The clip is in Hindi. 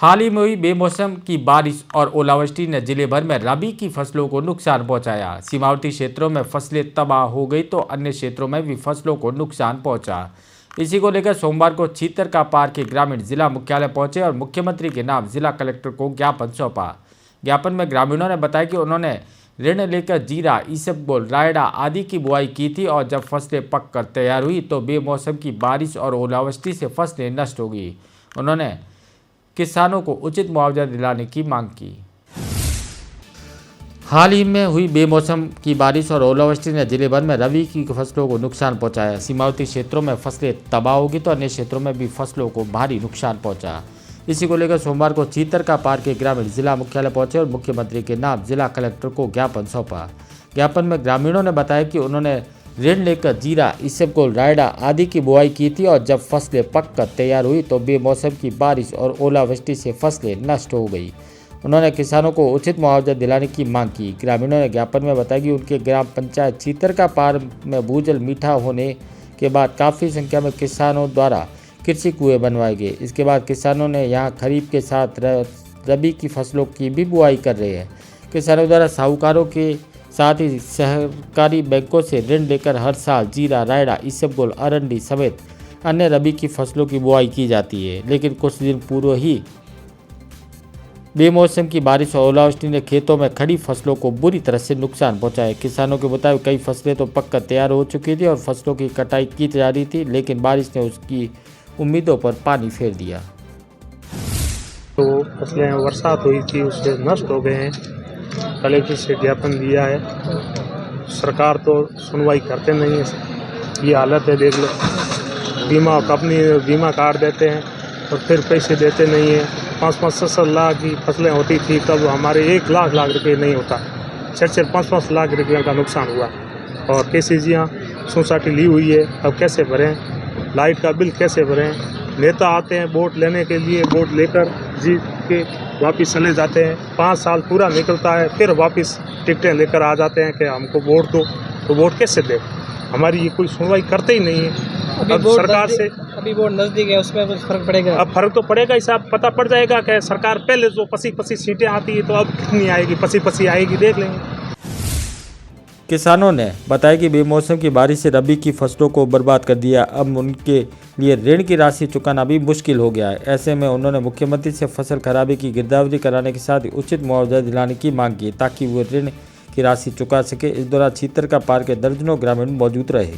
हाल ही में हुई बेमौसम की बारिश और ओलावृष्टि ने जिले भर में रबी की फसलों को नुकसान पहुंचाया। सीमावर्ती क्षेत्रों में फसलें तबाह हो गई तो अन्य क्षेत्रों में भी फसलों को नुकसान पहुंचा। इसी को लेकर सोमवार को छीतर पार के ग्रामीण जिला मुख्यालय पहुंचे और मुख्यमंत्री के नाम जिला कलेक्टर को ज्ञापन सौंपा। ज्ञापन में ग्रामीणों ने बताया कि उन्होंने ऋण लेकर जीरा, इसबगोल, रायडा आदि की बुआई की थी और जब फसलें पक कर तैयार हुई तो बेमौसम की बारिश और ओलावृष्टि से फसलें नष्ट हो गई। उन्होंने किसानों को उचित मुआवजा दिलाने की मांग की। हाल ही में हुई बेमौसम की बारिश और ओलावृष्टि ने जिले भर में रबी की फसलों को नुकसान पहुंचाया। सीमावर्ती क्षेत्रों में फसलें तबाह होगी तो अन्य क्षेत्रों में भी फसलों को भारी नुकसान पहुंचा। इसी को लेकर सोमवार को छीतर पार के ग्रामीण जिला मुख्यालय पहुंचे और मुख्यमंत्री के नाम जिला कलेक्टर को ज्ञापन सौंपा। ज्ञापन में ग्रामीणों ने बताया कि उन्होंने ऋण लेकर जीरा, इसबगोल, रायडा आदि की बुआई की थी और जब फसलें पककर तैयार हुई तो बेमौसम की बारिश और ओलावृष्टि से फसलें नष्ट हो गई। उन्होंने किसानों को उचित मुआवजा दिलाने की मांग की। ग्रामीणों ने ज्ञापन में बताया कि उनके ग्राम पंचायत छीतर पार में भूजल मीठा होने के बाद काफ़ी संख्या में किसानों द्वारा कृषि कुएं बनवाए गए। इसके बाद किसानों ने यहाँ खरीफ के साथ रबी की फसलों की भी बुआई कर रहे हैं। किसानों द्वारा साहूकारों के साथ ही सहकारी बैंकों से ऋण लेकर हर साल जीरा, रायडा, इसबगोल, अरंडी समेत अन्य रबी की फसलों की बुआई की जाती है। लेकिन कुछ दिन पूर्व ही बेमौसम की बारिश और ओलावृष्टि ने खेतों में खड़ी फसलों को बुरी तरह से नुकसान पहुंचाया। किसानों के मुताबिक कई फसलें तो पककर तैयार हो चुकी थी और फसलों की कटाई की जा रही थी, लेकिन बारिश ने उसकी उम्मीदों पर पानी फेर दिया। तो फसलें बरसात हुई थी उससे नष्ट हो गए हैं। कलेक्टर से ज्ञापन दिया है, सरकार तो सुनवाई करते नहीं है। ये हालत है, देख लो। बीमा कंपनी बीमा कार्ड देते हैं और फिर पैसे देते नहीं है। 5-5 लाख की फसलें होती थी तब हमारे 1 लाख रुपए नहीं होता। 4-4, 5-5 लाख रुपये का नुकसान हुआ। और केसीजियाँ सोसाइटी ली हुई है, अब कैसे भरें? लाइट का बिल कैसे भरें? नेता आते हैं वोट लेने के लिए, वोट लेकर जीत के वापस चले जाते हैं। 5 साल पूरा निकलता है, फिर वापस टिकटें लेकर आ जाते हैं कि हमको वोट दो। तो वोट कैसे दे? हमारी ये कोई सुनवाई करते ही नहीं है। अब सरकार से अभी वोट नजदीक है, उसमें कुछ फर्क पड़ेगा? अब फर्क तो पड़ेगा ही साहब, पता पड़ जाएगा कि सरकार पहले जो 25-25 सीटें आती है तो अब कितनी आएगी, 25-25 आएगी, देख लेंगे। किसानों ने बताया कि बेमौसम की बारिश से रबी की फसलों को बर्बाद कर दिया। अब उनके लिए ऋण की राशि चुकाना भी मुश्किल हो गया है। ऐसे में उन्होंने मुख्यमंत्री से फसल खराबे की गिरदावरी कराने के साथ ही उचित मुआवजा दिलाने की मांग की ताकि वो ऋण की राशि चुका सके। इस दौरान छीतर पार के दर्जनों ग्रामीण मौजूद रहे।